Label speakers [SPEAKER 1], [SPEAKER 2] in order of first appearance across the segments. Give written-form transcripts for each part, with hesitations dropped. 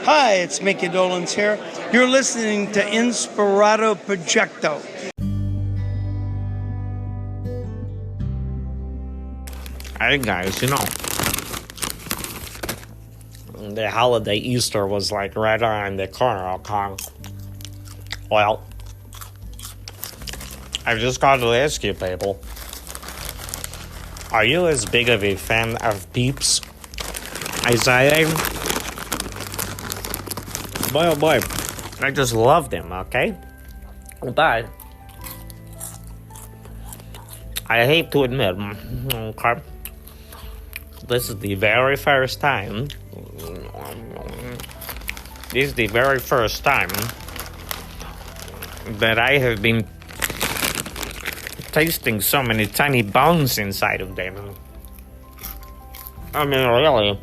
[SPEAKER 1] Hi, it's Micky Dolenz here. You're listening to Inspirado Projecto.
[SPEAKER 2] Hey guys, the holiday Easter was like right around the corner, okay? Well, I've just got to ask you people, are you as big of a fan of PEEPS as I am? Boy, oh boy, I just love them, okay? But I hate to admit, okay, this is the very first time that I have been tasting so many tiny bones inside of them. I mean, really,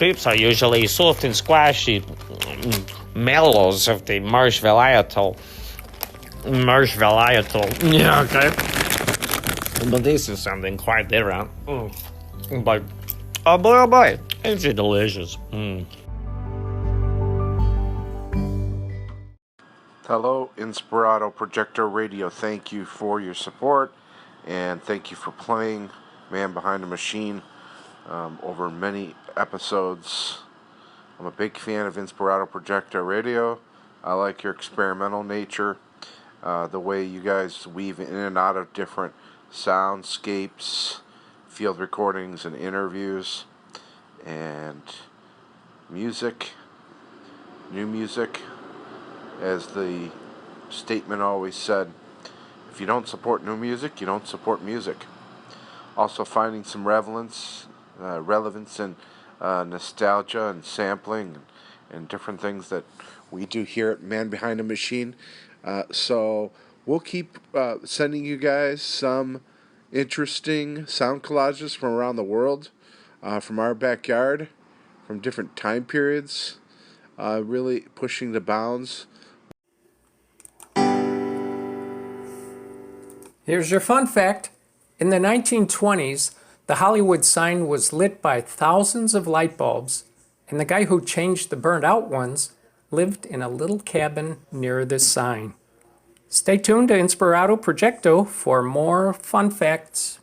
[SPEAKER 2] PEEPS are usually soft and squashy mellows of the marshmallow. Yeah, okay. But this is something quite different. But, oh boy, it's delicious.
[SPEAKER 3] Hello, Inspirado Projecto Radio. Thank you for your support, and thank you for playing Man Behind the Machine over many episodes. I'm a big fan of Inspirado Projecto Radio. I like your experimental nature, the way you guys weave in and out of different soundscapes, field recordings, and interviews, and music, new music. As the statement always said, if you don't support new music, you don't support music. Also finding some relevance in nostalgia and sampling and different things that we do here at Man Behind the Machine. So we'll keep sending you guys some interesting sound collages from around the world, from our backyard, from different time periods, really pushing the bounds.
[SPEAKER 4] Here's your fun fact. In the 1920s, the Hollywood sign was lit by thousands of light bulbs, and the guy who changed the burnt-out ones lived in a little cabin near this sign. Stay tuned to Inspirado Projecto for more fun facts.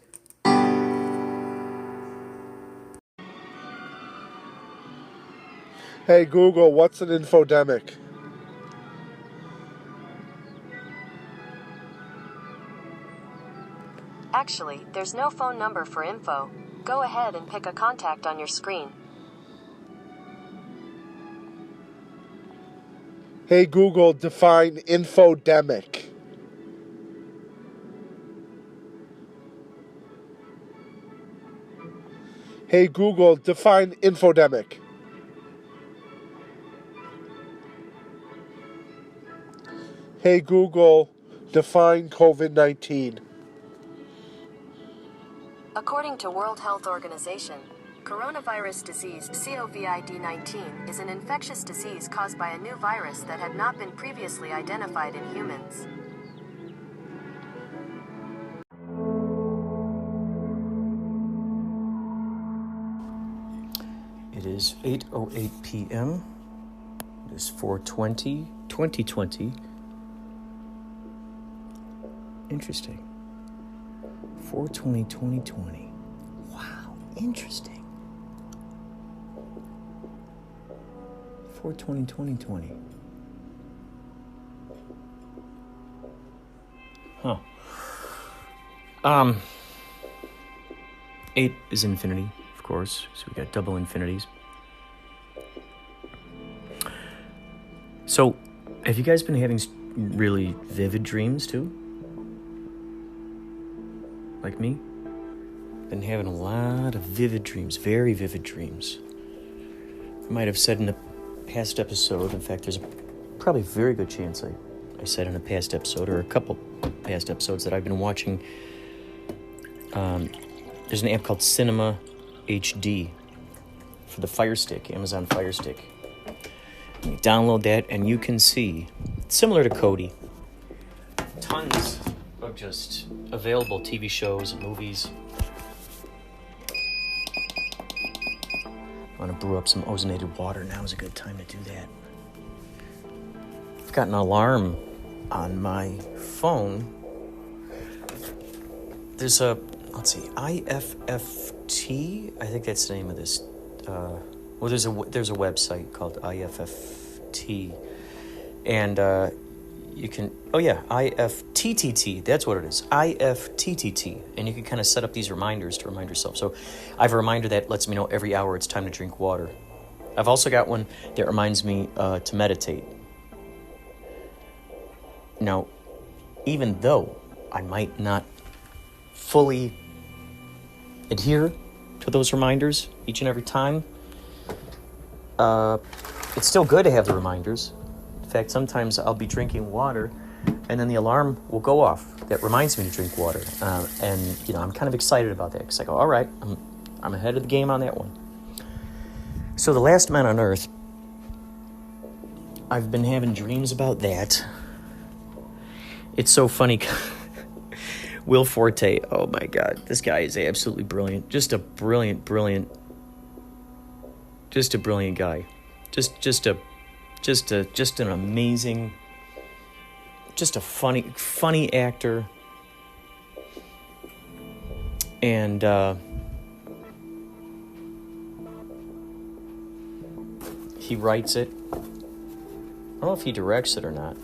[SPEAKER 3] Hey Google, what's an infodemic?
[SPEAKER 5] Actually, there's no phone number for info. Go ahead and pick a contact on your screen.
[SPEAKER 3] Hey Google, define infodemic. Hey Google, define infodemic. Hey Google, define COVID-19.
[SPEAKER 5] According to World Health Organization, coronavirus disease COVID-19 is an infectious disease caused by a new virus that had not been previously identified in humans.
[SPEAKER 6] It is 8:08 p.m. It is 4/20/2020. Interesting. 4/20/2020. Wow, interesting. 4/20/2020. Huh. 8 is infinity, of course, so we got double infinities. So, have you guys been having really vivid dreams too? Like me? Been having a lot of vivid dreams, very vivid dreams. I might have said in a past episode, in fact, there's probably a very good chance I said in a past episode, or a couple past episodes, that I've been watching. There's an app called Cinema HD for the Fire Stick, Amazon Fire Stick. You download that and you can see, similar to Kodi, tons of just available TV shows and movies want to brew up some ozonated water, now is a good time to do that. I've got an alarm on my phone. There's a, let's see, IFFT. I think that's the name of this. Well, there's a website called IFFT, and you can. Oh yeah, IFTTT. That's what it is. IFTTT, and you can kind of set up these reminders to remind yourself. So, I have a reminder that lets me know every hour it's time to drink water. I've also got one that reminds me to meditate. Now, even though I might not fully adhere to those reminders each and every time, it's still good to have the reminders. In fact, sometimes I'll be drinking water and then the alarm will go off that reminds me to drink water, and I'm kind of excited about that because I go, all right, I'm ahead of the game on that one. So the last man on earth, I've been having dreams about that. It's so funny. Will Forte, oh my God, this guy is absolutely brilliant. Just a brilliant guy. Just an amazing, just a funny actor. And he writes it. I don't know if he directs it or not.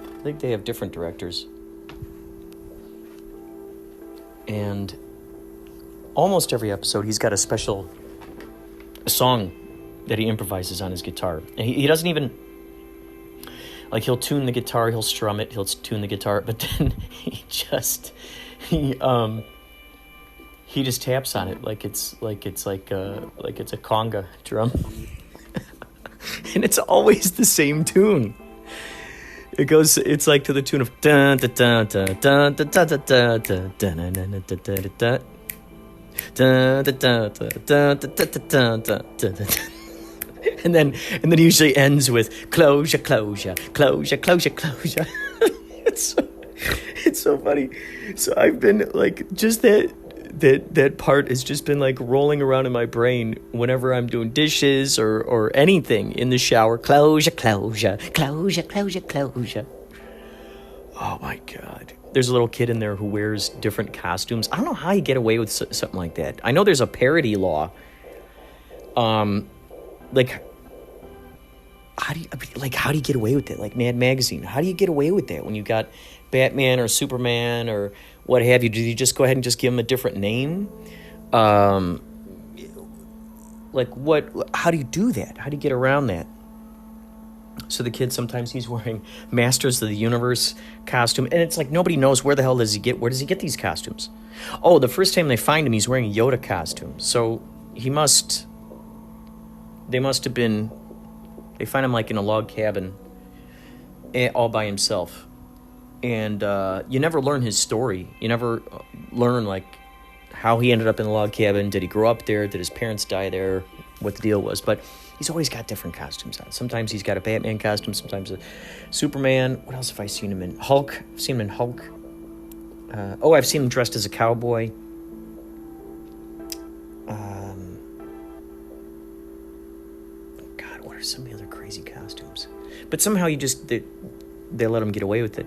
[SPEAKER 6] I think they have different directors. And almost every episode, he's got a special song that he improvises on his guitar. And he doesn't even, like, he'll tune the guitar, he'll strum it, he'll tune the guitar, but then he just taps on it like it's a conga drum. And it's always the same tune. It's like to the tune of dun dun dun dun dun dun dun dun dun dun dun dun dun. And then it usually ends with closure. It's so funny. So I've been like, just that part has just been like rolling around in my brain whenever I'm doing dishes or anything in the shower. Closure. Oh my God. There's a little kid in there who wears different costumes. I don't know how you get away with something like that. I know there's a parody law. Like, how do you get away with that? Like Mad Magazine, how do you get away with that when you got Batman or Superman or what have you? Do you just go ahead and just give them a different name? Like what? How do you do that? How do you get around that? So the kid, sometimes he's wearing Masters of the Universe costume, and it's like nobody knows where does he get these costumes? Oh, the first time they find him, he's wearing a Yoda costume. So they must have been. They find him like in a log cabin, all by himself. And you never learn his story. You never learn like how he ended up in the log cabin. Did he grow up there? Did his parents die there? What the deal was. But he's always got different costumes on. Sometimes he's got a Batman costume. Sometimes a Superman. What else have I seen him in? Hulk. I've seen him in Hulk. I've seen him dressed as a cowboy. God, what are some of the other crazy costumes? But somehow they let him get away with it.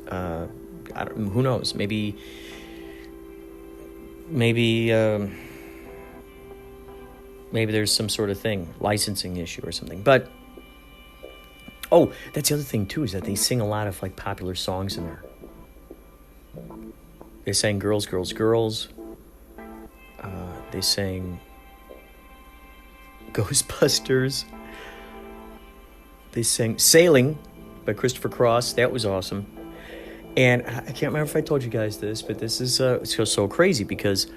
[SPEAKER 6] Who knows? Maybe there's some sort of thing, licensing issue or something. But that's the other thing too, is that they sing a lot of like popular songs in there. They sang "Girls, Girls, Girls." They sang Ghostbusters. They sang "Sailing" by Christopher Cross. That was awesome. And I can't remember if I told you guys this, but this is so crazy because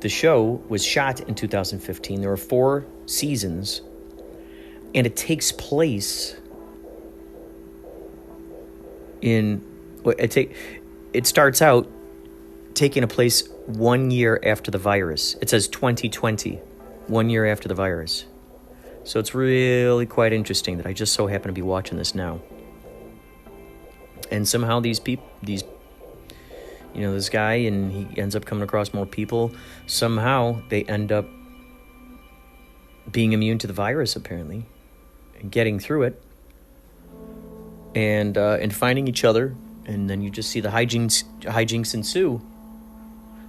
[SPEAKER 6] the show was shot in 2015. There were 4 seasons, and it takes place it starts out taking a place 1 year after the virus. It says 2020, 1 year after the virus. So it's really quite interesting that I just so happen to be watching this now. And somehow this guy, and he ends up coming across more people. Somehow they end up being immune to the virus, apparently, and getting through it, and finding each other, and then you just see the hijinks ensue.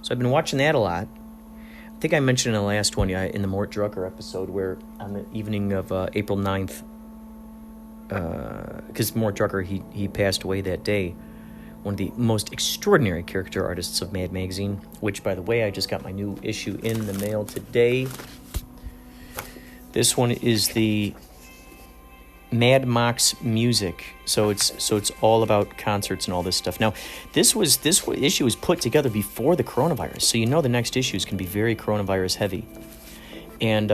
[SPEAKER 6] So I've been watching that a lot. I think I mentioned in the last one, in the Mort Drucker episode, where on the evening of April 9th, because Mort Drucker, he passed away that day, one of the most extraordinary caricature artists of Mad Magazine, which, by the way, I just got my new issue in the mail today. This one is the Mad Mox music, so it's all about concerts and all this stuff. Now, this issue was put together before the coronavirus, so you know the next issue is going to be very coronavirus heavy. And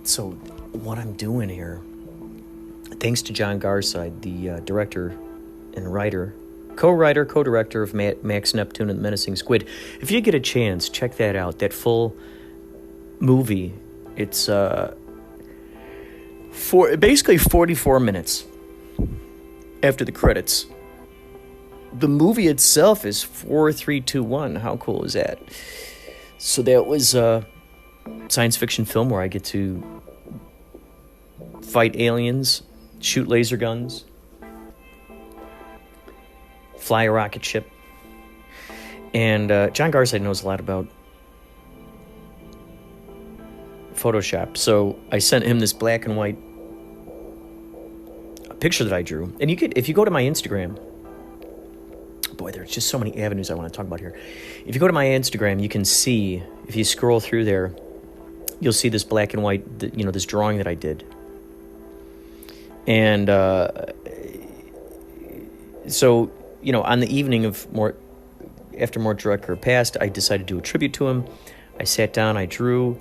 [SPEAKER 6] so what I'm doing here, thanks to John Garside, the director and writer, co-director of Max Neptune and the Menacing Squid. If you get a chance, check that out. That full movie. It's basically 44 minutes after the credits. The movie itself is 4, 3, 2, 1. How cool is that? So that was a science fiction film where I get to fight aliens, shoot laser guns, fly a rocket ship. And John Garside knows a lot about Photoshop, so I sent him this black and white picture that I drew. And if you go to my Instagram, boy, there's just so many avenues I want to talk about here. If you go to my Instagram, you can see, if you scroll through there, you'll see this black and white, this drawing that I did. And so, on the evening of after Mort Drucker passed, I decided to do a tribute to him. I sat down, I drew.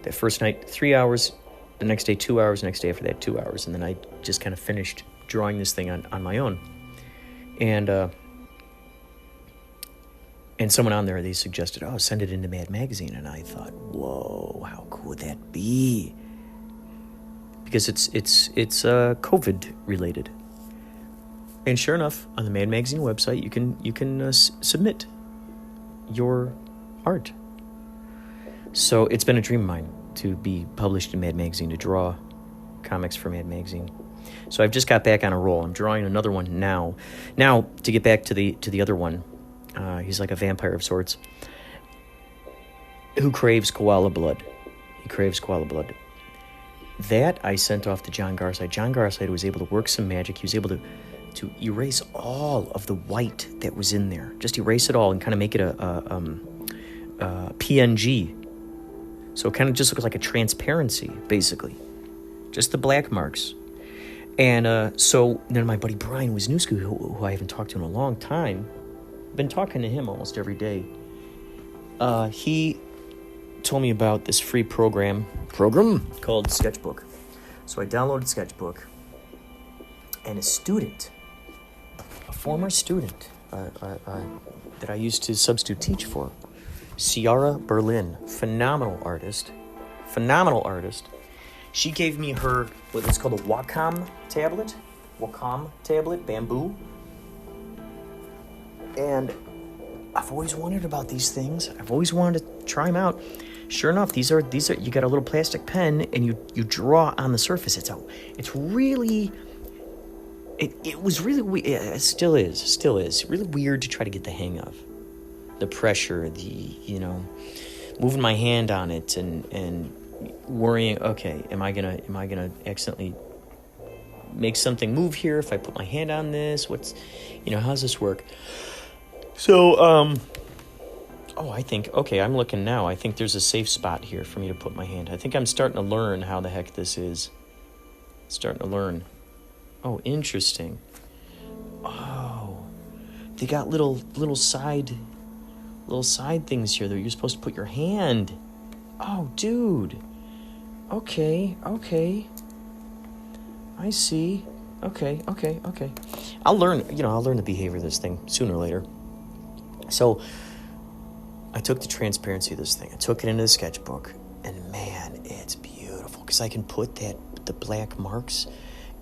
[SPEAKER 6] That first night, 3 hours. The next day, 2 hours. Next day after that, 2 hours. And then I just kind of finished drawing this thing on my own. And someone on there, they suggested, send it into Mad Magazine. And I thought, whoa, how cool would that be? Because it's COVID related. And sure enough, on the Mad Magazine website, you can submit your art. So it's been a dream of mine to be published in Mad Magazine, to draw comics for Mad Magazine. So I've just got back on a roll. I'm drawing another one now. Now, to get back to the other one, he's like a vampire of sorts who craves koala blood. He craves koala blood. That I sent off to John Garside. John Garside was able to work some magic. He was able to erase all of the white that was in there. Just erase it all and kind of make it a PNG. So it kind of just looks like a transparency, basically. Just the black marks. And so then my buddy Brian Wisniewski, who I haven't talked to in a long time, been talking to him almost every day. He told me about this free program called Sketchbook. So I downloaded Sketchbook, and a former student that I used to substitute teach for, Ciara Berlin, phenomenal artist. She gave me her, what's called a Wacom tablet, bamboo. And I've always wondered about these things. I've always wanted to try them out. Sure enough, these are. You got a little plastic pen, and you draw on the surface. It was really, it still is really weird to try to get the hang of. The pressure, moving my hand on it and worrying, okay, am I gonna accidentally make something move here if I put my hand on this? How's this work? So, I think, okay, I'm looking now. I think there's a safe spot here for me to put my hand. I think I'm starting to learn how the heck this is. Oh, interesting. Oh, they got little side things here that you're supposed to put your hand. Oh, dude. Okay. I see. Okay. I'll learn the behavior of this thing sooner or later. So I took the transparency of this thing. I took it into the sketchbook, and man, it's beautiful because I can put the black marks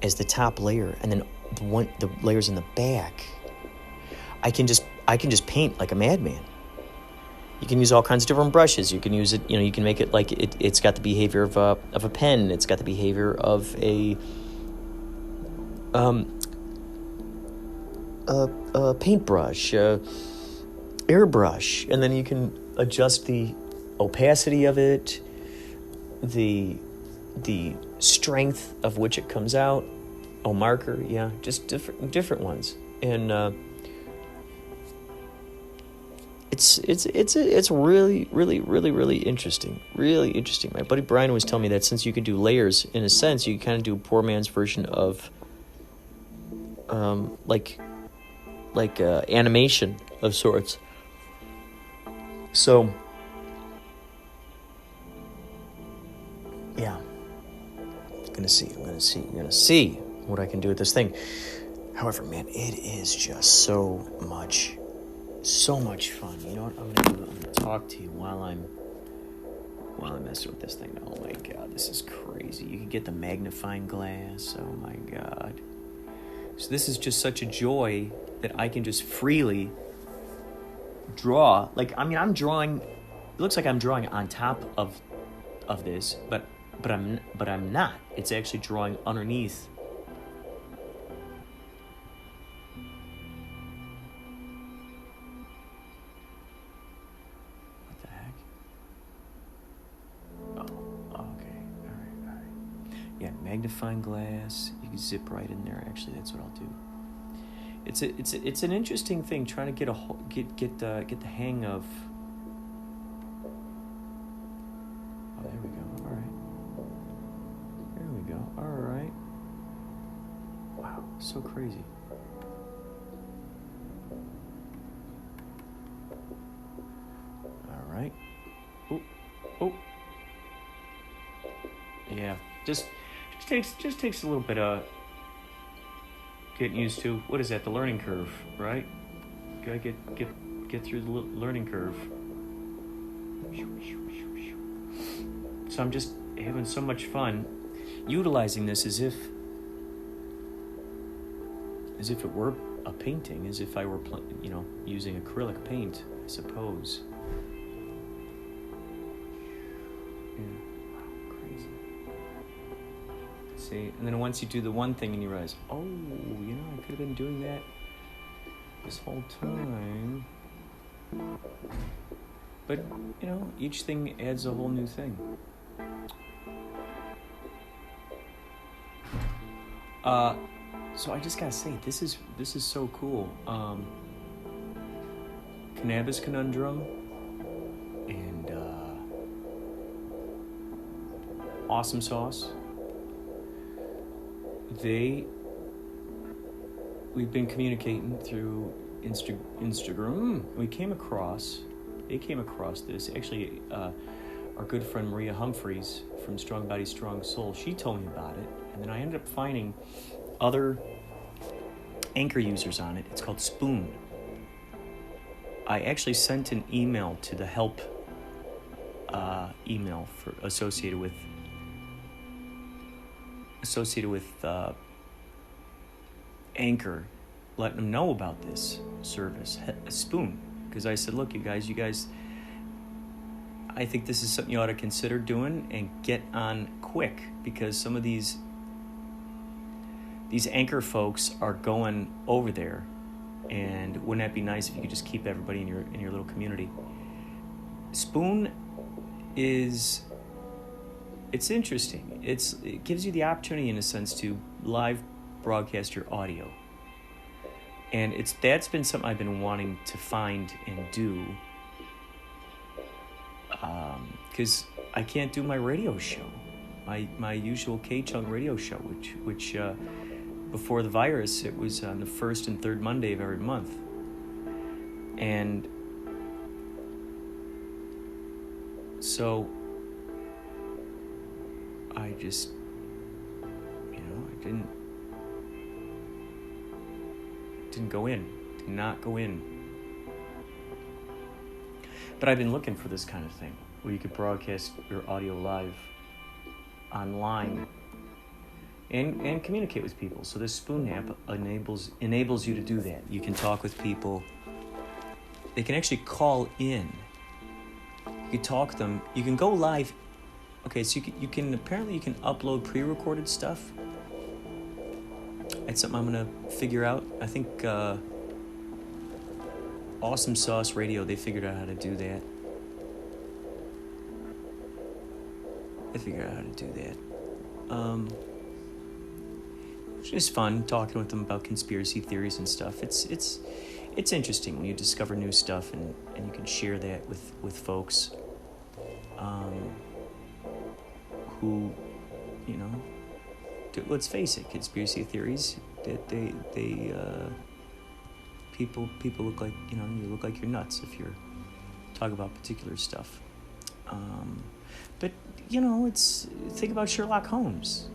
[SPEAKER 6] as the top layer, and then the layers in the back. I can just paint like a madman. You can use all kinds of different brushes. You can use it, you can make it like it's got the behavior of a pen. It's got the behavior of a paintbrush, airbrush, and then you can adjust the opacity of it, the strength of which it comes out. Oh, marker, yeah, just different ones, and it's really interesting, really interesting. My buddy Brian was telling me that since you can do layers, in a sense, you can kind of do a poor man's version of like animation of sorts. So yeah, I'm gonna see what I can do with this thing. However, man, it is just so much fun. You know what I'm gonna do? I'm gonna talk to you while I'm messing with this thing. Oh my god, this is crazy. You can get the magnifying glass. Oh my god. So this is just such a joy that I can just freely draw. Like, I mean, I'm drawing. It looks like I'm drawing on top of this, but I'm not. It's actually drawing underneath. What the heck? Oh, okay. All right. Yeah, magnifying glass. You can zip right in there. Actually, that's what I'll do. It's an interesting thing trying to get the hang of. Oh, there we go. All right. There we go. All right. Wow, so crazy. All right. Oh. Yeah. Just takes a little bit of getting used to. What is that? The learning curve, right? Gotta get through the learning curve. So I'm just having so much fun utilizing this as if it were a painting, as if I were using acrylic paint, I suppose. Yeah. Wow, crazy. See, and then once you do the one thing and you realize, oh, I could have been doing that this whole time. But, each thing adds a whole new thing. So I just gotta say, this is so cool. Cannabis Conundrum and Awesome Sauce. We've been communicating through Instagram. They came across this. Actually, our good friend Maria Humphreys from Strong Body, Strong Soul, she told me about it. And then I ended up finding other Anchor users on it. It's called Spoon. I actually sent an email to the help email associated with Anchor, letting them know about this service, Spoon. Because I said, look, you guys, I think this is something you ought to consider doing and get on quick, because some of these Anchor folks are going over there, and wouldn't that be nice if you could just keep everybody in your little community? Spoon it's interesting. It gives you the opportunity, in a sense, to live broadcast your audio. And that's been something I've been wanting to find and do, because I can't do my radio show, my usual K-Chung radio show, which before the virus, it was on the first and third Monday of every month. And so I just, I didn't go in, did not go in. But I've been looking for this kind of thing, where you could broadcast your audio live online and communicate with people. So this Spoon app enables you to do that. You can talk with people. They can actually call in You talk them. You can go live. Okay, so you can apparently you can upload pre-recorded stuff. That's something I'm gonna figure out. I think Awesome Sauce Radio, they figured out how to do that. They figured out how to do that. It's just fun talking with them about conspiracy theories and stuff. It's interesting when you discover new stuff and you can share that with folks who, you know, let's face it, conspiracy theories, they people look like, you know, you look like you're nuts if you're talking about particular stuff. But, you know, think about Sherlock Holmes.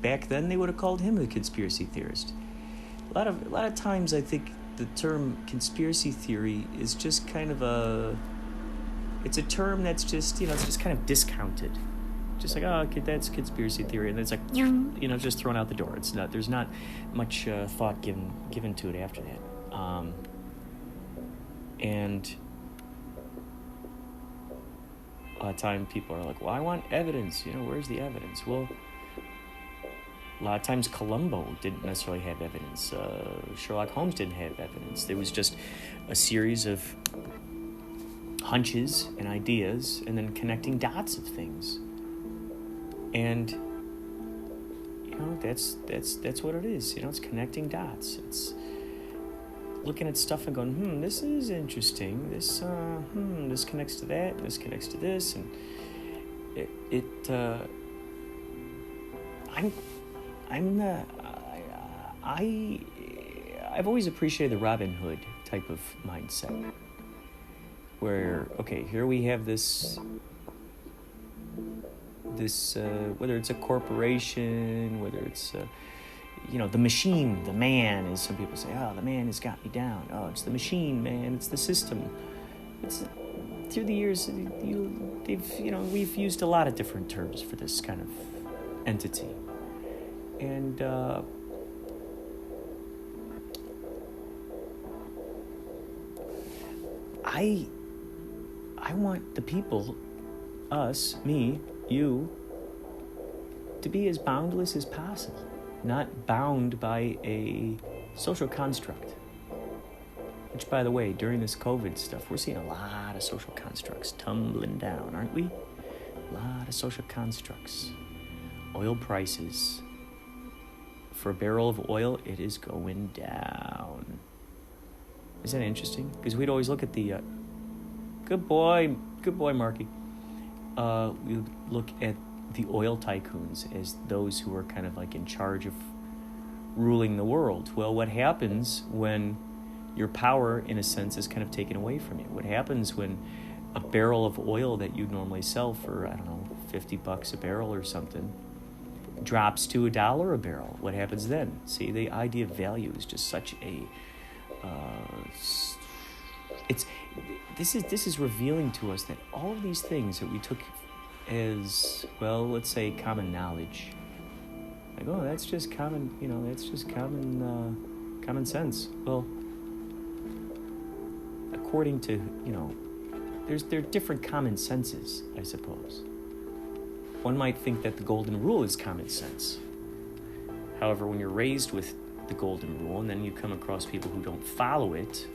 [SPEAKER 6] Back then, they would have called him a conspiracy theorist. A lot of times, I think the term conspiracy theory is just kind of it's a term that's just, you know, it's just kind of discounted. Just like, oh, okay, that's conspiracy theory, and then it's like, you know, just thrown out the door. There's not much thought given to it after that. And a lot of time people are like, well, I want evidence. You know, where's the evidence? Well, a lot of times Columbo didn't necessarily have evidence. Sherlock Holmes didn't have evidence. There was just a series of hunches and ideas and then connecting dots of things. And, you know, that's what it is. You know, it's connecting dots. It's looking at stuff and going, this is interesting. This connects to that. This connects to this. And I've always appreciated the Robin Hood type of mindset, where, okay, here we have this whether it's a corporation, whether it's you know, the machine, the man, as some people say, oh, the man has got me down. Oh, it's the machine, man. It's the system. It's through the years, we've used a lot of different terms for this kind of entity. And I want the people, us, me, you, to be as boundless as possible, not bound by a social construct. Which, by the way, during this COVID stuff, we're seeing a lot of social constructs tumbling down, aren't we? A lot of social constructs. Oil prices. For a barrel of oil, it is going down. Isn't that interesting? Because we'd always look at the... Good boy, Marky. We would look at the oil tycoons as those who are kind of like in charge of ruling the world. Well, what happens when your power, in a sense, is kind of taken away from you? What happens when a barrel of oil that you'd normally sell for, I don't know, $50 a barrel or something, drops to $1 a barrel? What happens then? See, the idea of value is just such a... This is revealing to us that all of these things that we took as, well, let's say common knowledge, like, oh, that's just common, you know, that's just common sense. Well, according to, you know, there are different common senses, I suppose. One might think that the golden rule is common sense. However, when you're raised with the golden rule and then you come across people who don't follow it,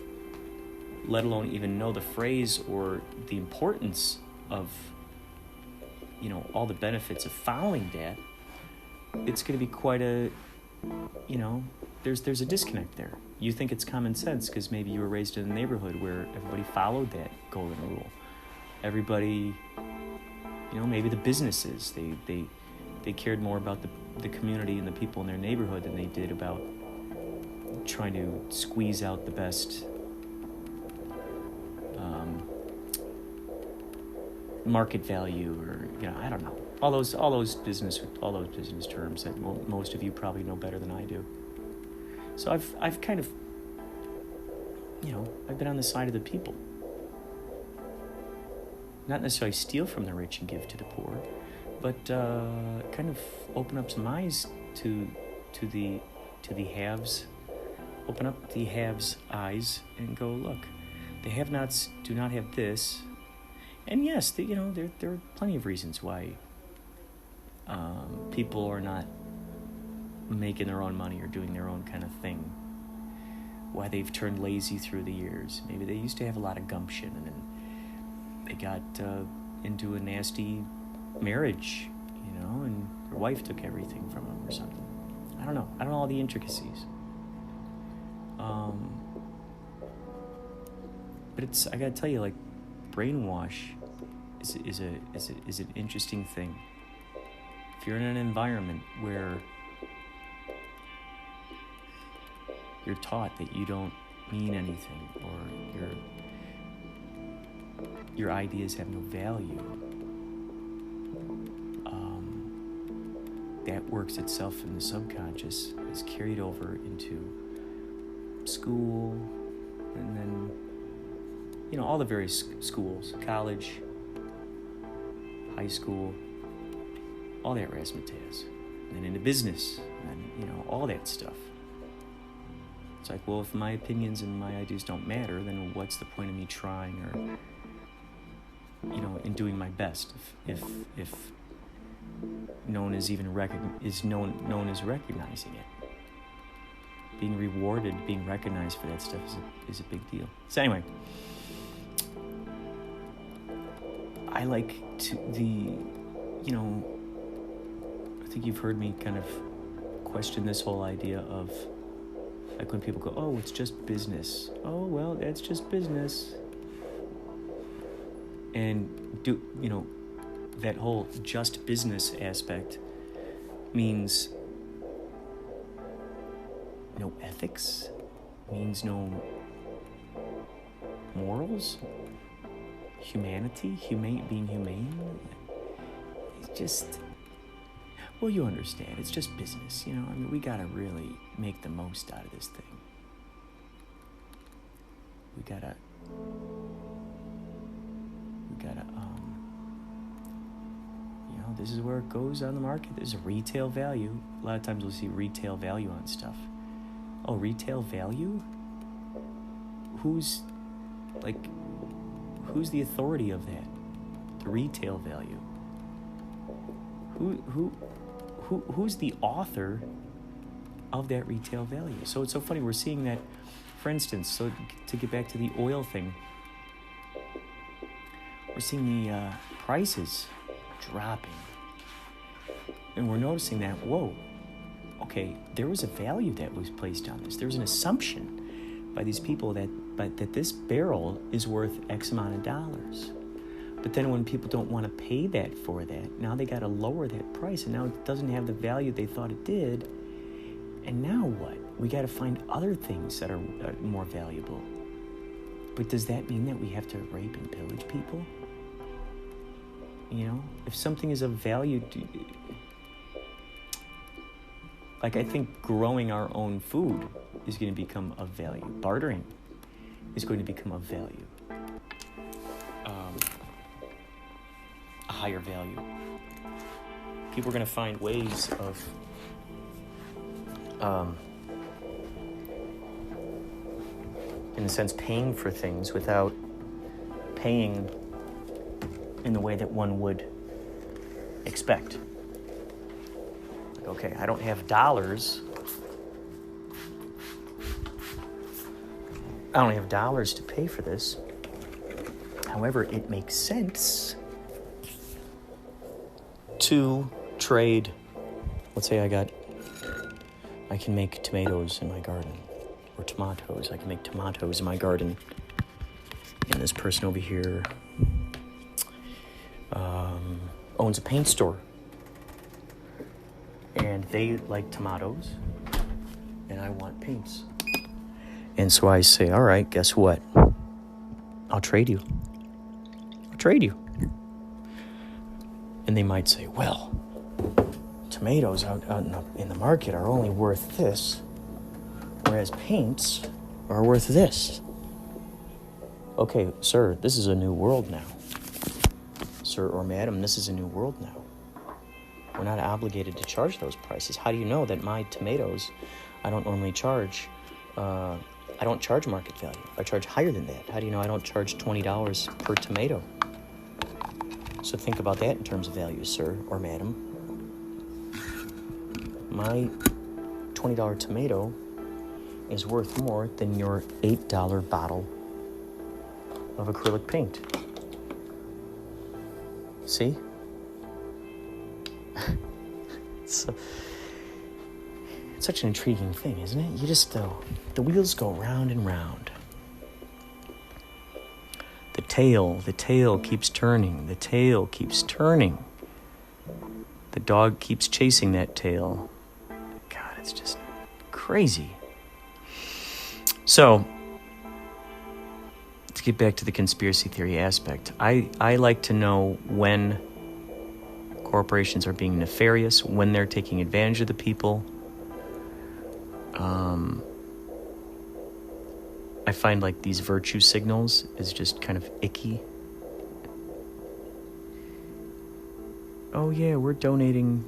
[SPEAKER 6] let alone even know the phrase or the importance of, you know, all the benefits of following that, it's going to be quite a, you know, there's a disconnect there. You think it's common sense because maybe you were raised in a neighborhood where everybody followed that golden rule. Everybody, you know, maybe the businesses, they cared more about the community and the people in their neighborhood than they did about trying to squeeze out the best market value, or, you know, I don't know, all those business terms that most of you probably know better than I do. So I've kind of, you know, I've been on the side of the people. Not necessarily steal from the rich and give to the poor, but kind of open up some eyes to the haves. Open up the haves' eyes and go, look, the have-nots do not have this, And yes, there are plenty of reasons why people are not making their own money or doing their own kind of thing. Why they've turned lazy through the years. Maybe they used to have a lot of gumption, and then they got into a nasty marriage, and their wife took everything from them or something. I don't know all the intricacies. But I gotta tell you, like, brainwash is an interesting thing. If you're in an environment where you're taught that you don't mean anything, or your ideas have no value, that works itself in the subconscious, is carried over into school, and then all the various schools, college, high school, all that razzmatazz, and then into business, and all that stuff. It's like, well, if my opinions and my ideas don't matter, then what's the point of me trying, or in doing my best if known as known as recognizing it? Being rewarded, being recognized for that stuff is a big deal. So anyway, I like I think you've heard me kind of question this whole idea of, like, when people go, oh, it's just business. Oh, well, that's just business. And that whole just business aspect means no ethics, means no morals, humanity, being humane. It's just, well, you understand, it's just business, we gotta really make the most out of this thing. We gotta this is where it goes on the market. There's a retail value. A lot of times we'll see retail value on stuff. Oh, retail value? Who's the authority of that? The retail value. Who's the author of that retail value? So it's so funny, we're seeing that, for instance, so to get back to the oil thing, we're seeing the prices dropping. And we're noticing that, whoa, okay, there was a value that was placed on this. There was an assumption by these people that this barrel is worth X amount of dollars. But then when people don't want to pay that for that, now they got to lower that price, and now it doesn't have the value they thought it did. And now what? We got to find other things that are more valuable. But does that mean that we have to rape and pillage people? If something is of value, like, I think growing our own food is going to become of value. Bartering is going to become of value. A higher value. People are going to find ways of in a sense, paying for things without paying in the way that one would expect. Like, okay, I don't have dollars. I don't have dollars to pay for this. However, it makes sense to trade. Let's say I can make tomatoes in my garden, or tomatoes. I can make tomatoes in my garden. And this person over here owns a paint store. And they like tomatoes, and I want paints. And so I say, all right, guess what? I'll trade you. And they might say, well, tomatoes out in the market are only worth this, whereas paints are worth this. Okay, sir, this is a new world now. Sir or madam, this is a new world now. We're not obligated to charge those prices. How do you know that my tomatoes, I don't normally charge, I don't charge market value. I charge higher than that. How do you know I don't charge $20 per tomato? So think about that in terms of value, sir or madam. My $20 tomato is worth more than your $8 bottle of acrylic paint. See? It's such an intriguing thing, isn't it? You just, the wheels go round and round. The tail keeps turning. The tail keeps turning. The dog keeps chasing that tail. God, it's just crazy. So, to get back to the conspiracy theory aspect, I like to know when corporations are being nefarious, when they're taking advantage of the people. I find like these virtue signals is just kind of icky. Oh yeah, we're donating,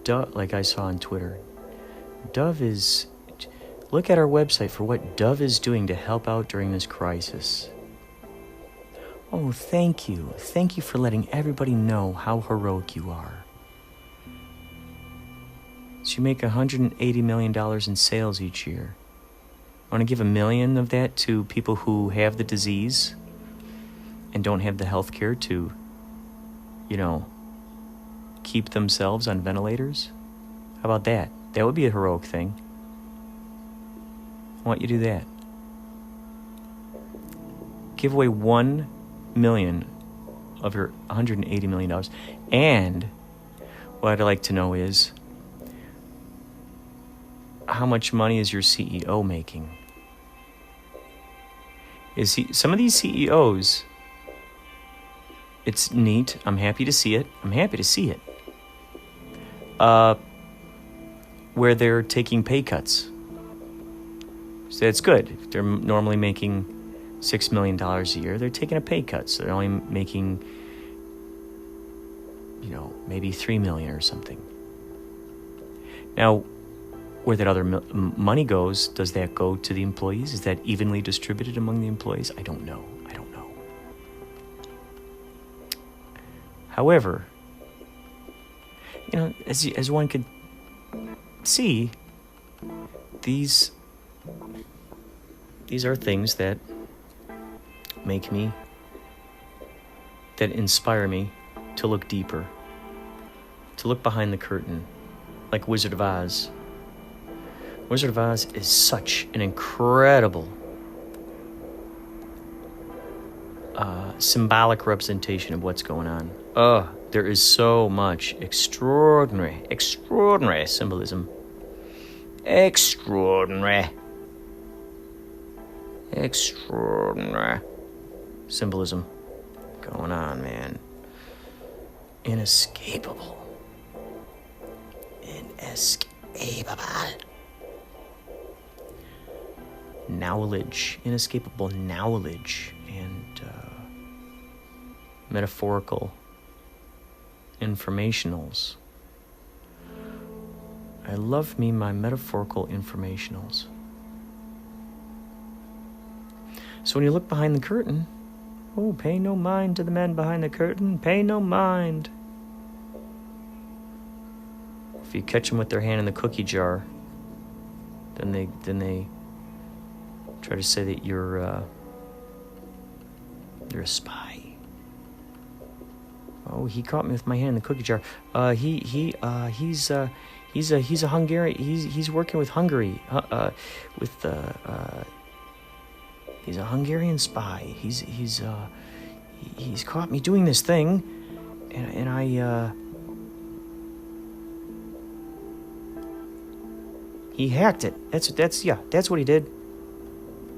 [SPEAKER 6] Dove, like I saw on Twitter. Dove is, look at our website for what Dove is doing to help out during this crisis. Oh, thank you. Thank you for letting everybody know how heroic you are. So you make $180 million in sales each year. Want to give $1 million of that to people who have the disease and don't have the health care to, keep themselves on ventilators? How about that? That would be a heroic thing. I want you to do that. Give away $1 million of your $180 million. And what I'd like to know is, how much money is your CEO making? Some of these CEOs, it's neat. I'm happy to see it. Where they're taking pay cuts. So that's good. If they're normally making $6 million a year, they're taking a pay cut. So they're only making, maybe $3 million or something. Now, where that other money goes, does that go to the employees? Is that evenly distributed among the employees? I don't know. However, as one could see, these are things that inspire me to look deeper, to look behind the curtain, like Wizard of Oz. Wizard of Oz is such an incredible symbolic representation of what's going on. There is so much extraordinary symbolism. Extraordinary symbolism going on, man. Inescapable. Knowledge, inescapable knowledge, and metaphorical informationals. I love me my metaphorical informationals. So when you look behind the curtain, pay no mind to the men behind the curtain, pay no mind. If you catch them with their hand in the cookie jar, then they try to say that you're a spy. Oh, he caught me with my hand in the cookie jar. He's a Hungarian. He's working with Hungary. He's a Hungarian spy. He's caught me doing this thing, and I he hacked it. That's what he did.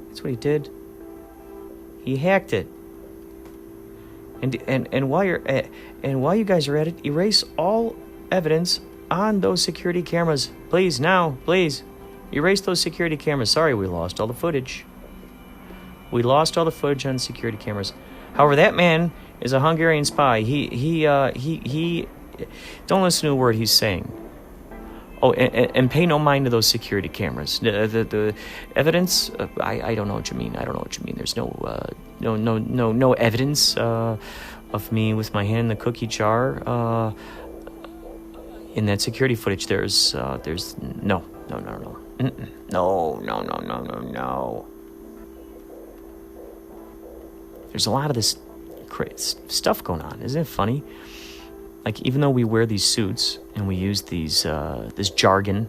[SPEAKER 6] That's what he did. He hacked it. And while you guys are at it, erase all evidence on those security cameras. Please, erase those security cameras. Sorry, we lost all the footage. We lost all the footage on security cameras. However, that man is a Hungarian spy. He don't listen to a word he's saying. Oh, and pay no mind to those security cameras. The evidence, I don't know what you mean. I don't know what you mean. There's no evidence of me with my hand in the cookie jar. In that security footage, there's no. Mm-mm. No. There's a lot of this stuff going on. Isn't it funny? Like, even though we wear these suits and we use this jargon,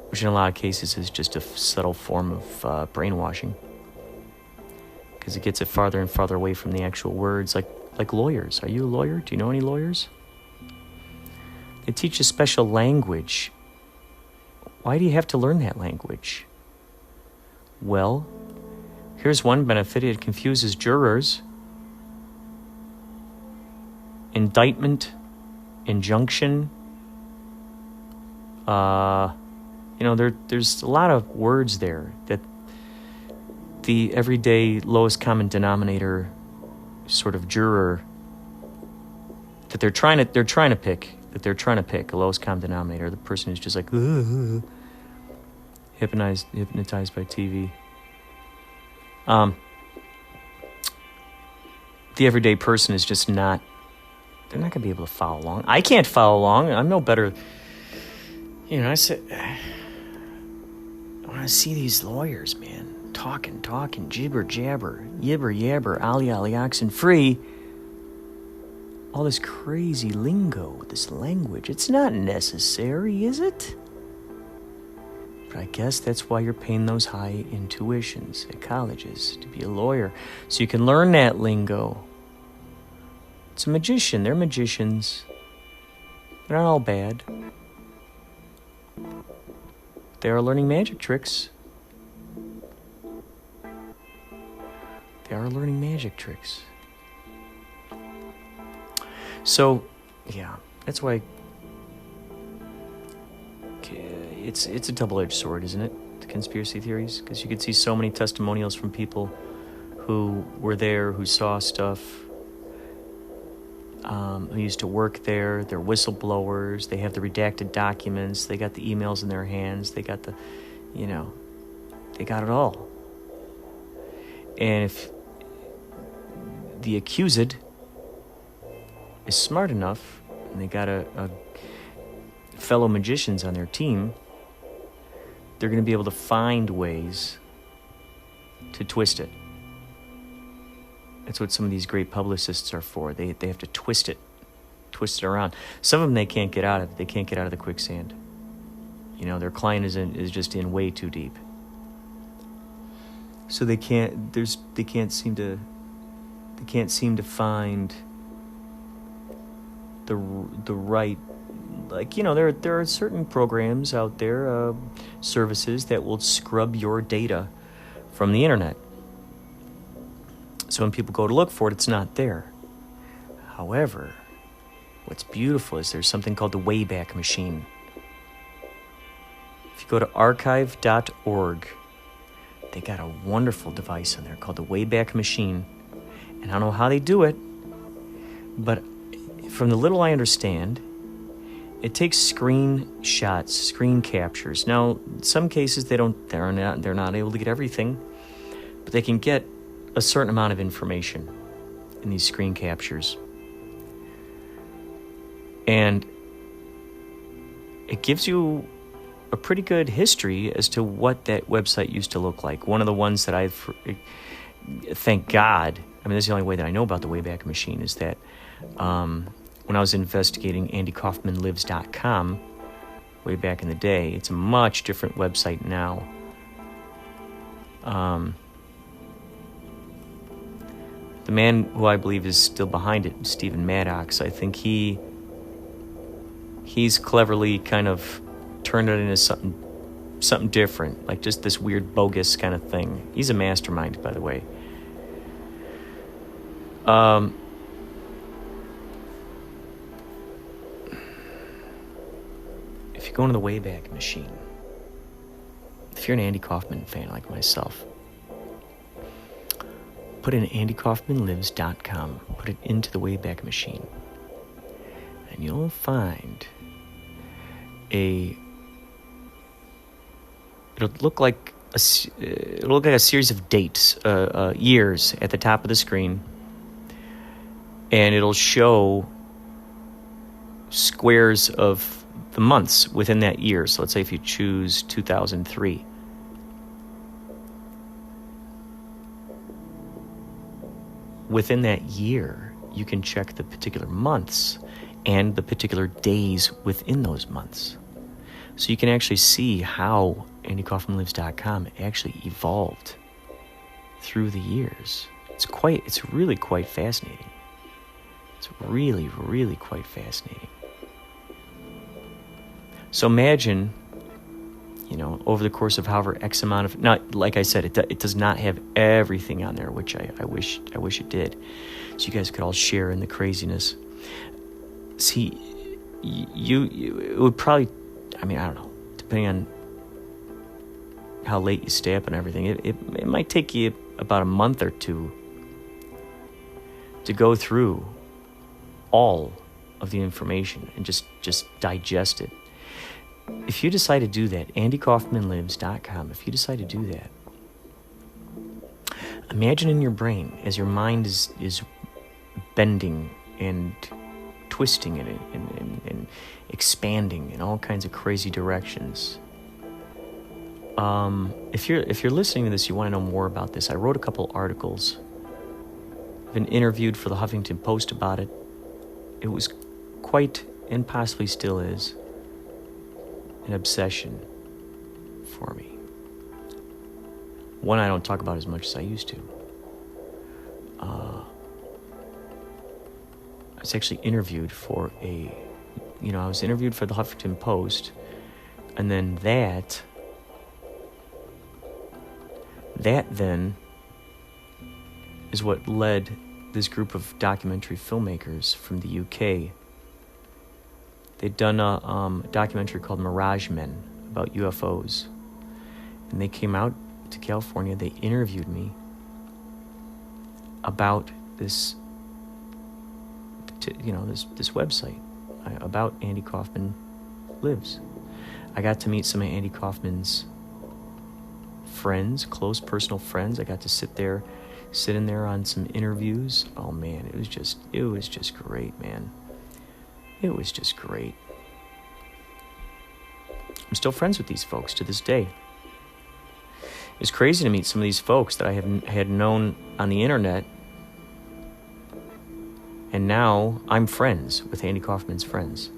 [SPEAKER 6] which in a lot of cases is just a subtle form of brainwashing, because it gets it farther and farther away from the actual words, like lawyers. Are you a lawyer? Do you know any lawyers? They teach a special language. Why do you have to learn that language? Well, here's one benefit. It confuses jurors. Indictment, injunction. There's a lot of words there that the everyday lowest common denominator sort of juror that they're trying to pick a lowest common denominator. The person who's just like hypnotized by TV. The everyday person is just not. They're not going to be able to follow along. I can't follow along. I'm no better. I said, I want to see these lawyers, man. Talking, jibber jabber, yibber yabber, ollie oxen free. All this crazy lingo, this language. It's not necessary, is it? But I guess that's why you're paying those high tuitions at colleges, to be a lawyer. So you can learn that lingo. It's a magician. They're magicians. They're not all bad. They are learning magic tricks. So, yeah, that's why it's a double-edged sword, isn't it? The conspiracy theories, because you could see so many testimonials from people who were there, who saw stuff. Who used to work there. They're whistleblowers. They have the redacted documents. They got the emails in their hands. They got they got it all. And if the accused is smart enough, and they got a fellow magicians on their team, they're going to be able to find ways to twist it. That's what some of these great publicists are for. They have to twist it around. Some of them they can't get out of. They can't get out of the quicksand. Their client is just in way too deep. So they can't seem to find the right, there are certain programs out there, services that will scrub your data from the internet. So when people go to look for it, it's not there. However, what's beautiful is there's something called the Wayback Machine. If you go to archive.org, they got a wonderful device on there called the Wayback Machine. And I don't know how they do it, but from the little I understand, it takes screenshots, screen captures. Now, in some cases they're not able to get everything, but they can get a certain amount of information in these screen captures. And it gives you a pretty good history as to what that website used to look like. One of the ones that thank God, this is the only way that I know about the Wayback Machine, is that when I was investigating andykaufmanlives.com way back in the day, it's a much different website now. The man who I believe is still behind it, Stephen Maddox, I think he's cleverly kind of turned it into something different, like just this weird bogus kind of thing. He's a mastermind, by the way. If you go into the Wayback Machine, if you're an Andy Kaufman fan like myself, put in andykaufmanlives.com, put it into the Wayback Machine, and you'll find it'll look like a series of dates, years at the top of the screen, and it'll show squares of the months within that year. So let's say if you choose 2003, within that year, you can check the particular months and the particular days within those months. So you can actually see how AndyKaufmanLives.com actually evolved through the years. It's really quite fascinating. It's really, really quite fascinating. So imagine, over the course of however X amount of, not like I said, it does not have everything on there, which I wish it did, so you guys could all share in the craziness. See, it would probably, I don't know, depending on how late you stay up and everything, it might take you about a month or two to go through all of the information and just digest it. If you decide to do that, AndyKaufmanLives.com, if you decide to do that, imagine in your brain as your mind is bending and twisting and expanding in all kinds of crazy directions. If you're listening to this, you want to know more about this. I wrote a couple articles. I've been interviewed for the Huffington Post about it. It was quite, and possibly still is, an obsession for me. One I don't talk about as much as I used to. I was actually interviewed for I was interviewed for the Huffington Post, and then that then is what led this group of documentary filmmakers from the UK. They'd done a documentary called Mirage Men about UFOs. And they came out to California. They interviewed me about this, this website, about Andy Kaufman Lives. I got to meet some of Andy Kaufman's friends, close personal friends. I got to sit in there on some interviews. Oh man, it was just great, man. It was just great. I'm still friends with these folks to this day. It's crazy to meet some of these folks that I had known on the internet, and now I'm friends with Andy Kaufman's friends.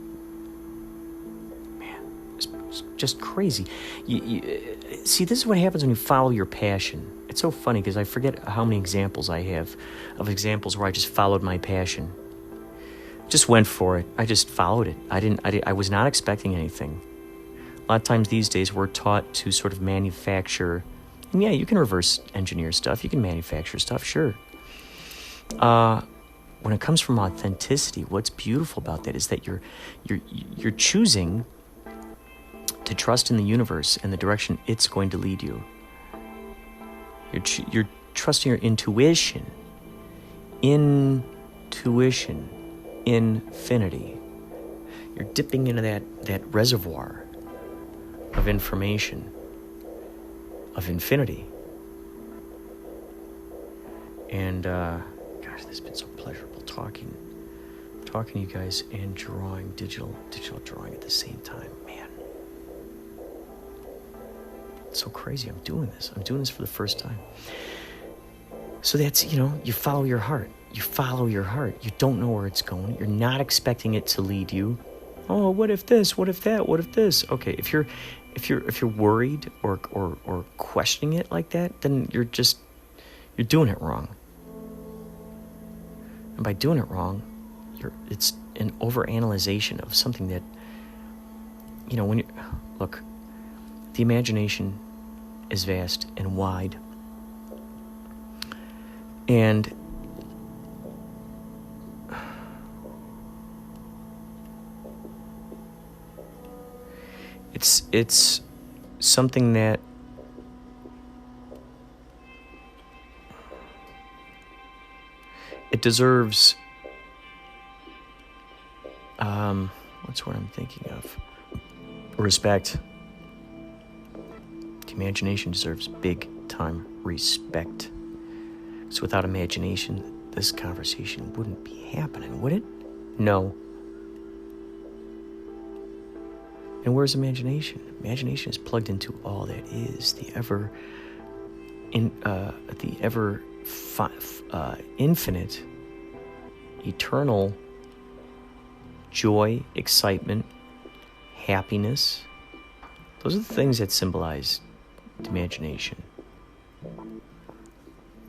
[SPEAKER 6] Man, it's just crazy. See, this is what happens when you follow your passion. It's so funny because I forget how many examples I have of examples where I just followed my passion. Just went for it. I just followed it. I was not expecting anything. A lot of times these days we're taught to sort of manufacture, and yeah, you can reverse engineer stuff. You can manufacture stuff, sure. When it comes from authenticity, what's beautiful about that is that you're choosing to trust in the universe and the direction it's going to lead you. You're trusting your intuition. Infinity. You're dipping into that reservoir of information, of infinity. And gosh, this has been so pleasurable talking to you guys and drawing, digital drawing at the same time. Man, it's so crazy. I'm doing this for the first time. So that's, you follow your heart. You follow your heart. You don't know where it's going. You're not expecting it to lead you. Oh, what if this? What if that? What if this? Okay, if you're worried or questioning it like that, then you're doing it wrong. And by doing it wrong, it's an overanalyzation of something that, when you look, the imagination is vast and wide. And it's something that it deserves What's what I'm thinking of? Respect. The imagination deserves big time respect. So without imagination, this conversation wouldn't be happening, would it? No. And where's imagination? Imagination is plugged into all that is, the infinite, eternal joy, excitement, happiness. Those are the things that symbolize imagination.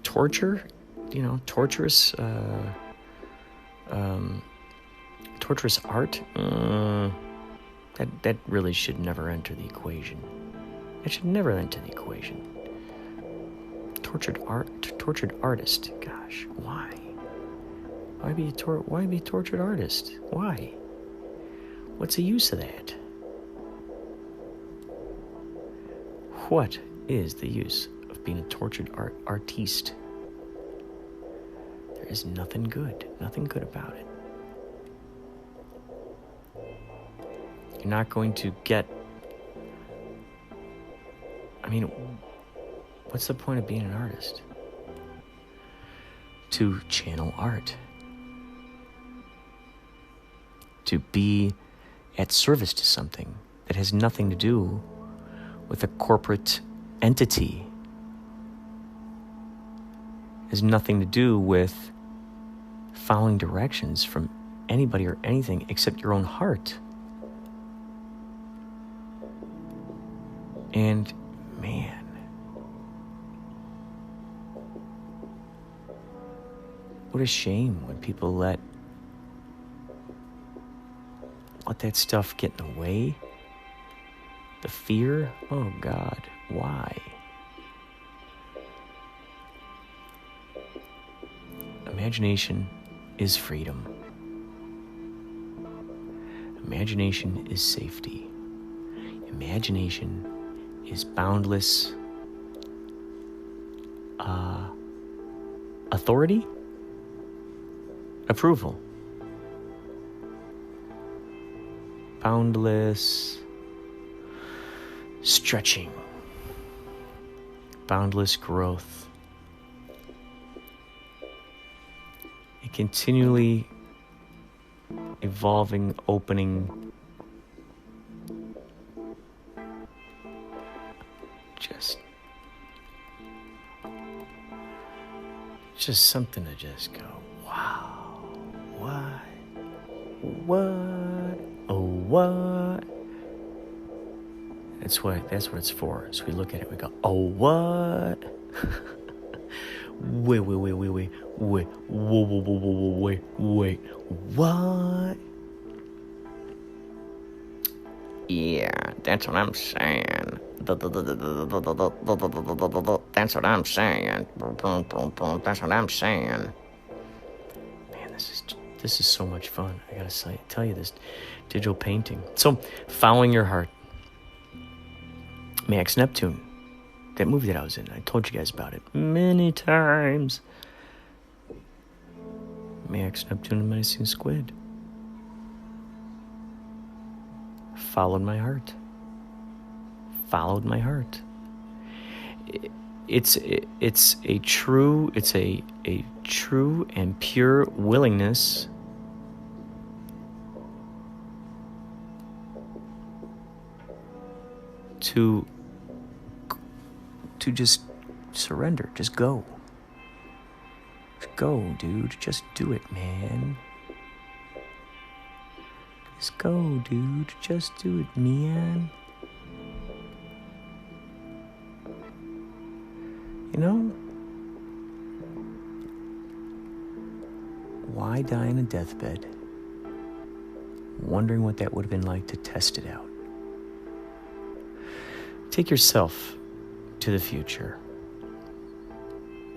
[SPEAKER 6] Torture, torturous art, that really should never enter the equation. It should never enter the equation. Tortured artist. Gosh, why? Why be a tortured artist? Why? What's the use of that? What is the use of being a tortured artiste? There is nothing good about it. You're not going to get... what's the point of being an artist? To channel art. To be at service to something that has nothing to do with a corporate entity. Has nothing to do with following directions from anybody or anything except your own heart. And man, what a shame when people let that stuff get in the way. The fear, oh God, why? Imagination is freedom. Imagination is safety. Imagination is boundless authority, approval, boundless stretching, boundless growth, a continually evolving, opening, just something to just go, wow, what, oh, what? That's what it's for. So we look at it, we go, oh, what? Wait, what? Yeah, that's what I'm saying. That's what I'm saying. That's what I'm saying. Man, this is so much fun. I gotta tell you this digital painting. So, following your heart. Max Neptune, that movie that I was in. I told you guys about it many times. Max Neptune and Menacing Squid. Followed my heart. It's a true and pure willingness to just surrender, just go. Just go, dude. Just do it, man. Just go, dude. Just do it, man. You know? Why die in a deathbed? Wondering what that would have been like to test it out. Take yourself to the future.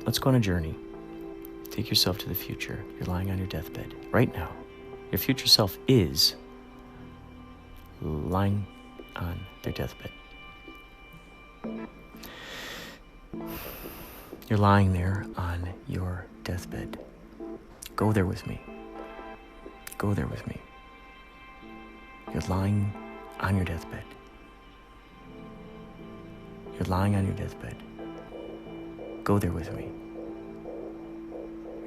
[SPEAKER 6] Let's go on a journey. Take yourself to the future. You're lying on your deathbed right now. Your future self is lying on their deathbed. You're lying there on your deathbed. Go there with me. Go there with me. You're lying on your deathbed. You're lying on your deathbed. Go there with me.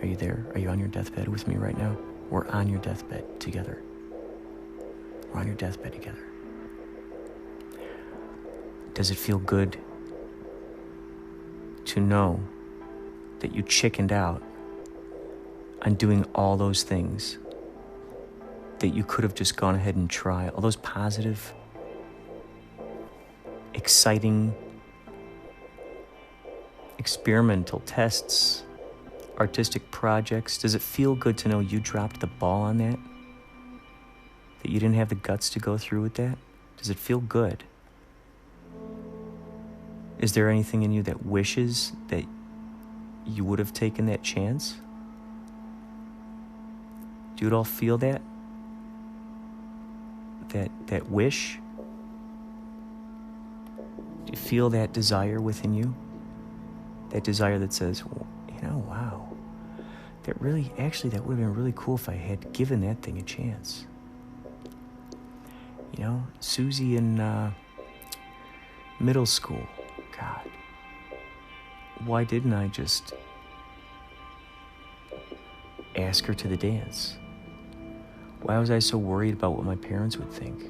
[SPEAKER 6] Are you there? Are you on your deathbed with me right now? We're on your deathbed together. We're on your deathbed together. Does it feel good to know that you chickened out on doing all those things that you could have just gone ahead and tried? All those positive, exciting, experimental tests, artistic projects. Does it feel good to know you dropped the ball on that? That you didn't have the guts to go through with that? Does it feel good? Is there anything in you that wishes that you would have taken that chance? Do you at all feel that? That wish? Do you feel that desire within you? That desire that says, well, wow, that would have been really cool if I had given that thing a chance. Susie in middle school, God, why didn't I just ask her to the dance? Why was I so worried about what my parents would think?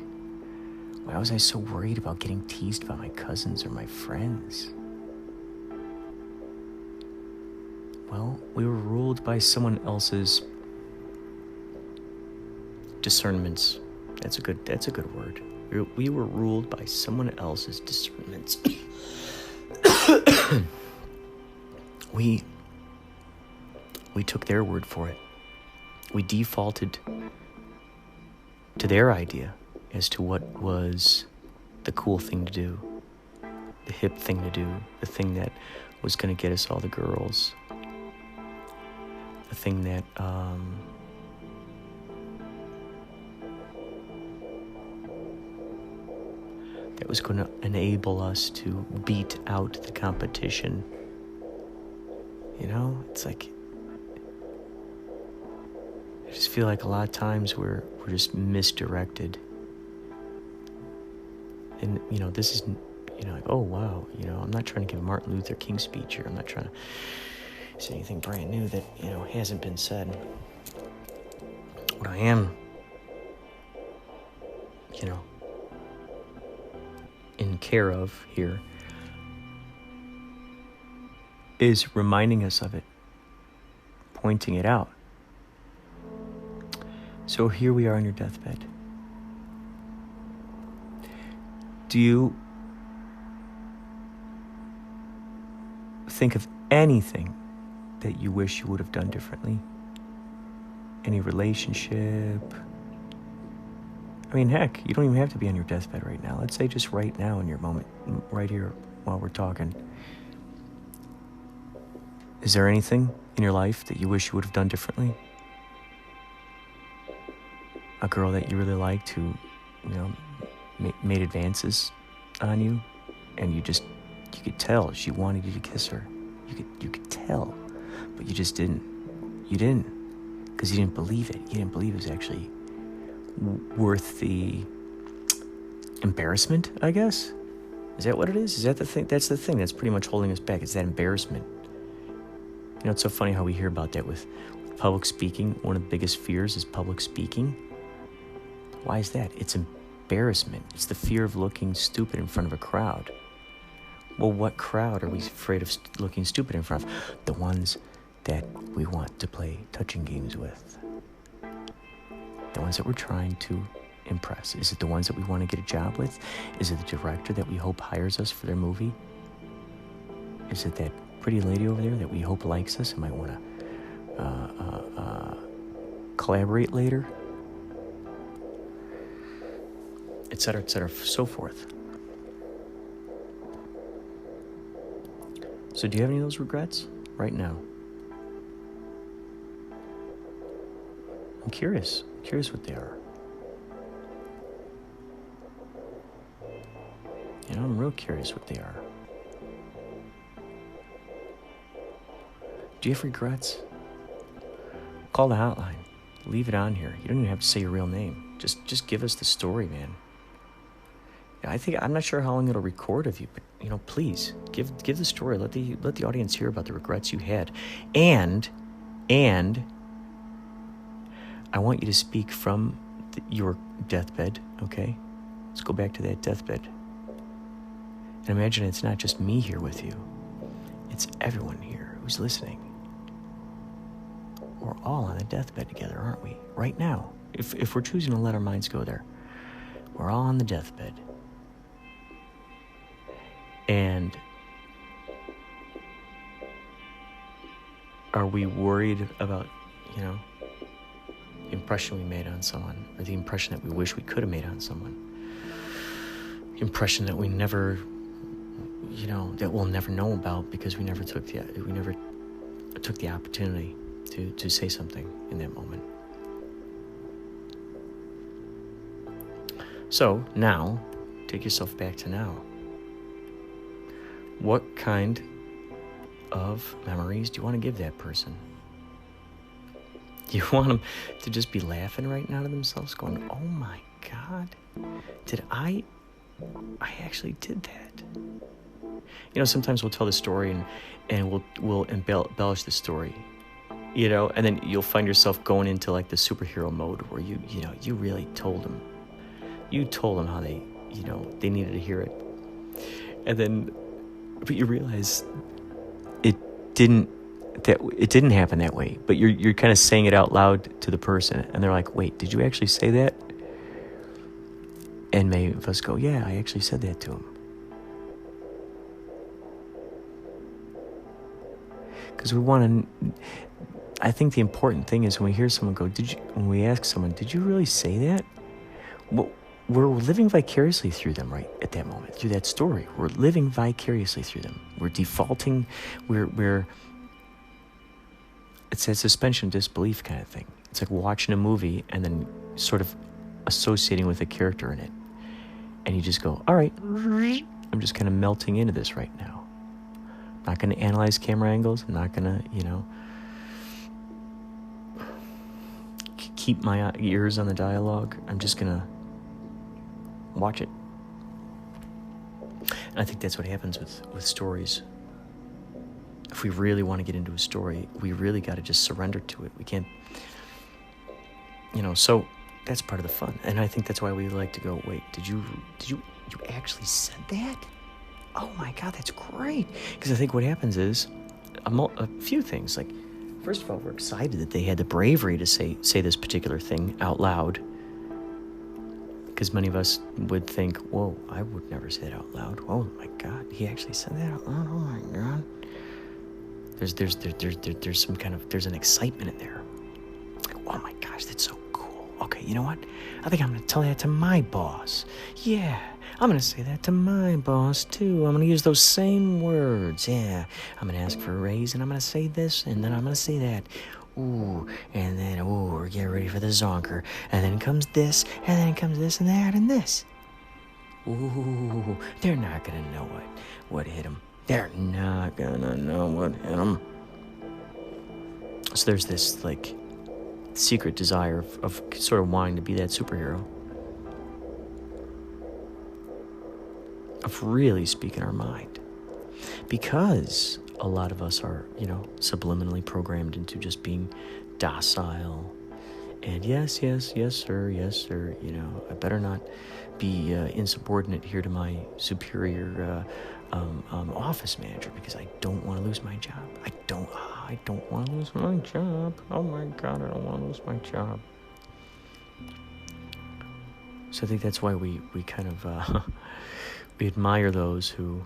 [SPEAKER 6] Why was I so worried about getting teased by my cousins or my friends? Well, we were ruled by someone else's discernments. That's a good word. We were ruled by someone else's discernments. We took their word for it. We defaulted to their idea as to what was the cool thing to do, the hip thing to do, the thing that was going to get us all the girls, the thing that that was going to enable us to beat out the competition. It's like, I just feel like a lot of times we're just misdirected. And, this is, like, oh, wow, I'm not trying to give a Martin Luther King speech here. I'm not trying to say anything brand new that, hasn't been said. What I am, in care of here is reminding us of it, pointing it out. So here we are on your deathbed. Do you think of anything that you wish you would have done differently? Any relationship? I mean, heck, you don't even have to be on your deathbed right now. Let's say just right now in your moment, right here while we're talking. Is there anything in your life that you wish you would have done differently? A girl that you really liked who, made advances on you, and you could tell she wanted you to kiss her. You could tell, but you just didn't. You didn't, because you didn't believe it. You didn't believe it was actually worth the embarrassment, I guess? Is that what it is? Is that the thing? That's the thing that's pretty much holding us back. It's that embarrassment. It's so funny how we hear about that with public speaking. One of the biggest fears is public speaking. Why is that? It's embarrassment. It's the fear of looking stupid in front of a crowd. Well, what crowd are we afraid of looking stupid in front of? The ones that we want to play touching games with. The ones that we're trying to impress. Is it the ones that we want to get a job with? Is it the director that we hope hires us for their movie? Is it that pretty lady over there that we hope likes us and might want to collaborate later? Etc., so forth. So do you have any of those regrets right now? I'm curious what they are. I'm real curious what they are. Do you have regrets? Call the hotline. Leave it on here. You don't even have to say your real name. Just give us the story, man. I'm not sure how long it'll record of you, but please give the story. Let the audience hear about the regrets you had, and I want you to speak from your deathbed. Okay, let's go back to that deathbed, and imagine it's not just me here with you; it's everyone here who's listening. We're all on the deathbed together, aren't we? Right now, if we're choosing to let our minds go there, we're all on the deathbed. And are we worried about, the impression we made on someone, or the impression that we wish we could have made on someone? The impression that we never, that we'll never know about because we never took the opportunity to say something in that moment. So now, take yourself back to now. What kind of memories do you want to give that person? Do you want them to just be laughing right now to themselves, going, "Oh my God, I actually did that"? Sometimes we'll tell the story and we'll embellish the story, and then you'll find yourself going into like the superhero mode where you really told them. You told them how they needed to hear it, but you realize it didn't happen that way. But you're kind of saying it out loud to the person, and they're like, "Wait, did you actually say that?" And many of us go, "Yeah, I actually said that to him." Because we want to. I think the important thing is when we hear someone go, when we ask someone, "Did you really say that?" Well, we're living vicariously through them right at that moment, through that story. We're living vicariously through them. We're defaulting. It's a suspension of disbelief kind of thing. It's like watching a movie and then sort of associating with a character in it. And you just go, "All right, I'm just kind of melting into this right now. I'm not going to analyze camera angles. I'm not going to, keep my ears on the dialogue. I'm just going to watch it." And I think that's what happens with stories. If we really want to get into a story, we really got to just surrender to it. We can't, so that's part of the fun. And I think that's why we like to go, "Wait, did you actually said that? Oh my God, that's great." Because I think what happens is a few things. Like, first of all, we're excited that they had the bravery to say this particular thing out loud. Because many of us would think, "Whoa, I would never say that out loud. Oh my God, he actually said that out loud. Oh my God." There's some kind of, there's an excitement in there. Like, "Oh my gosh, that's so cool. Okay, you know what? I think I'm going to tell that to my boss. Yeah, I'm going to say that to my boss too. I'm going to use those same words. Yeah, I'm going to ask for a raise and I'm going to say this and then I'm going to say that. Ooh, and then, we're getting ready for the zonker. And then comes this, and then comes this and that and this. Ooh, they're not going to know what hit them. They're not going to know what hit them." So there's this, like, secret desire of sort of wanting to be that superhero. Of really speaking our mind. Because a lot of us are, subliminally programmed into just being docile. And yes, sir. I better not be insubordinate here to my superior office manager because I don't want to lose my job. I don't want to lose my job. Oh my God, I don't want to lose my job. So I think that's why we kind of we admire those who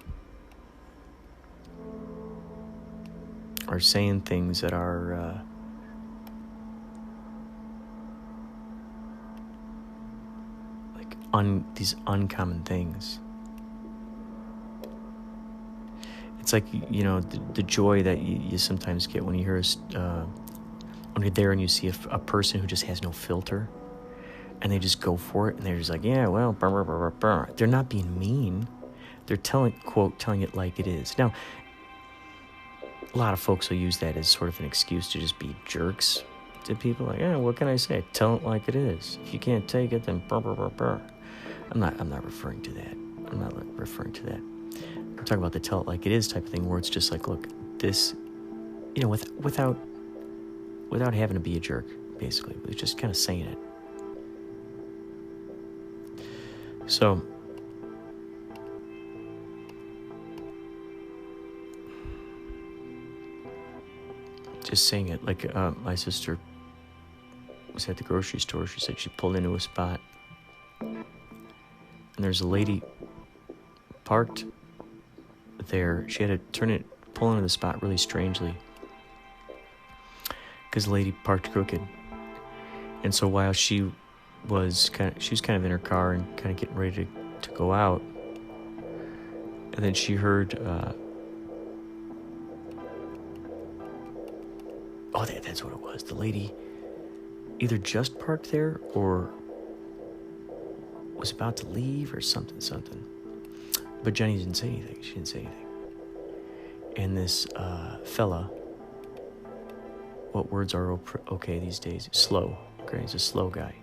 [SPEAKER 6] are saying things that are these uncommon things. It's like, the joy that you sometimes get when you hear when you're there and you see a person who just has no filter and they just go for it and they're just like, "Yeah, well, brr, brr, brr, brr." They're not being mean. They're telling it like it is. Now, a lot of folks will use that as sort of an excuse to just be jerks to people, like, yeah, what can I say? Tell it like it is. If you can't take it, then brr, brr, brr, brr. I'm not referring to that. I'm not referring to that. I'm talking about the tell it like it is type of thing, where it's just like, look, this, without having to be a jerk, basically. It's just kind of saying it. So, just saying it. Like, my sister was at the grocery store. She said she pulled into a spot, and there's a lady parked there. She had to pull into the spot really strangely, because the lady parked crooked. And so while she was kind of in her car and kind of getting ready to go out, and then she heard, that's what it was. The lady either just parked there or was about to leave or something. But Jenny didn't say anything. She didn't say anything. And this fella, what words are okay these days? Slow. Okay, he's a slow guy.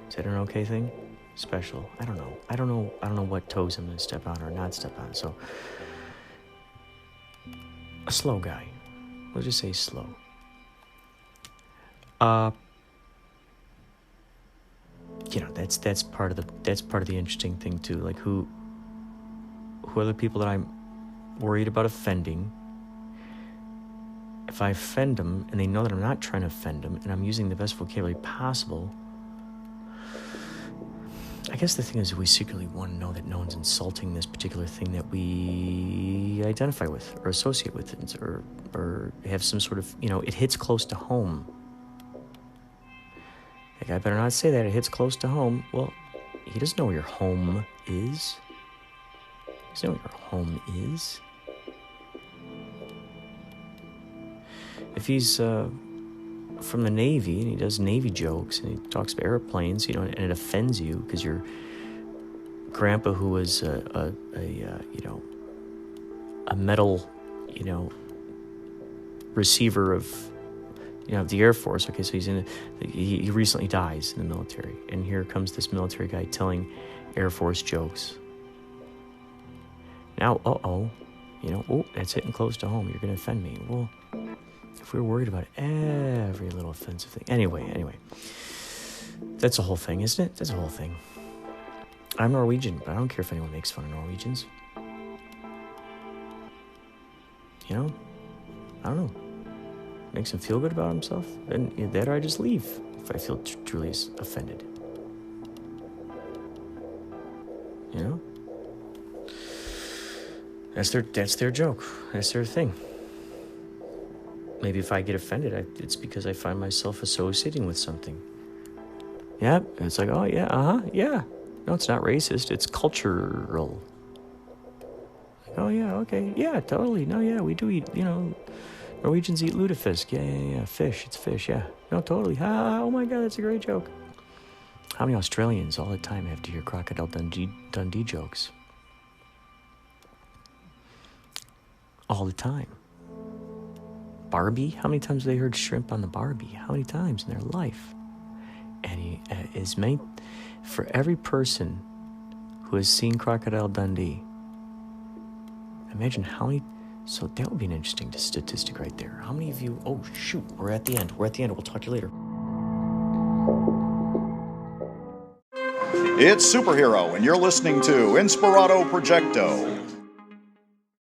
[SPEAKER 6] Is that an okay thing? Special? I don't know. I don't know what toes I'm gonna step on or not step on. So, a slow guy. We'll just say slow. That's part of the interesting thing too. Like, who are the people that I'm worried about offending? If I offend them and they know that I'm not trying to offend them and I'm using the best vocabulary possible, I guess the thing is we secretly want to know that no one's insulting this particular thing that we identify with or associate with, or have some sort of, it hits close to home. Like, I better not say that. It hits close to home. Well, he doesn't know where your home is. He doesn't know where your home is. If he's from the Navy and he does Navy jokes and he talks about airplanes, and it offends you because your grandpa, who was a medal, receiver of, the Air Force. Okay, so he recently dies in the military, and here comes this military guy telling Air Force jokes. Now, that's hitting close to home. You're going to offend me. Well, if we were worried about every little offensive thing. Anyway. That's a whole thing, isn't it? That's a whole thing. I'm Norwegian, but I don't care if anyone makes fun of Norwegians. I don't know. Makes him feel good about himself, and that, or I just leave if I feel truly offended. That's their joke. That's their thing. Maybe if I get offended, it's because I find myself associating with something. Yeah, it's like, oh yeah, yeah. No, it's not racist. It's cultural. Like, oh yeah, okay, yeah, totally. No, yeah, we do eat. Norwegians eat lutefisk. Yeah. Fish. It's fish. Yeah. No, totally. Oh my God, that's a great joke. How many Australians all the time have to hear Crocodile Dundee jokes? All the time. Barbie? How many times have they heard shrimp on the Barbie? How many times in their life? And for every person who has seen Crocodile Dundee, imagine how many. So that would be an interesting statistic right there. How many of you? Oh shoot, we're at the end. We'll talk to you later.
[SPEAKER 7] It's Superhero, and you're listening to Inspirado Projecto.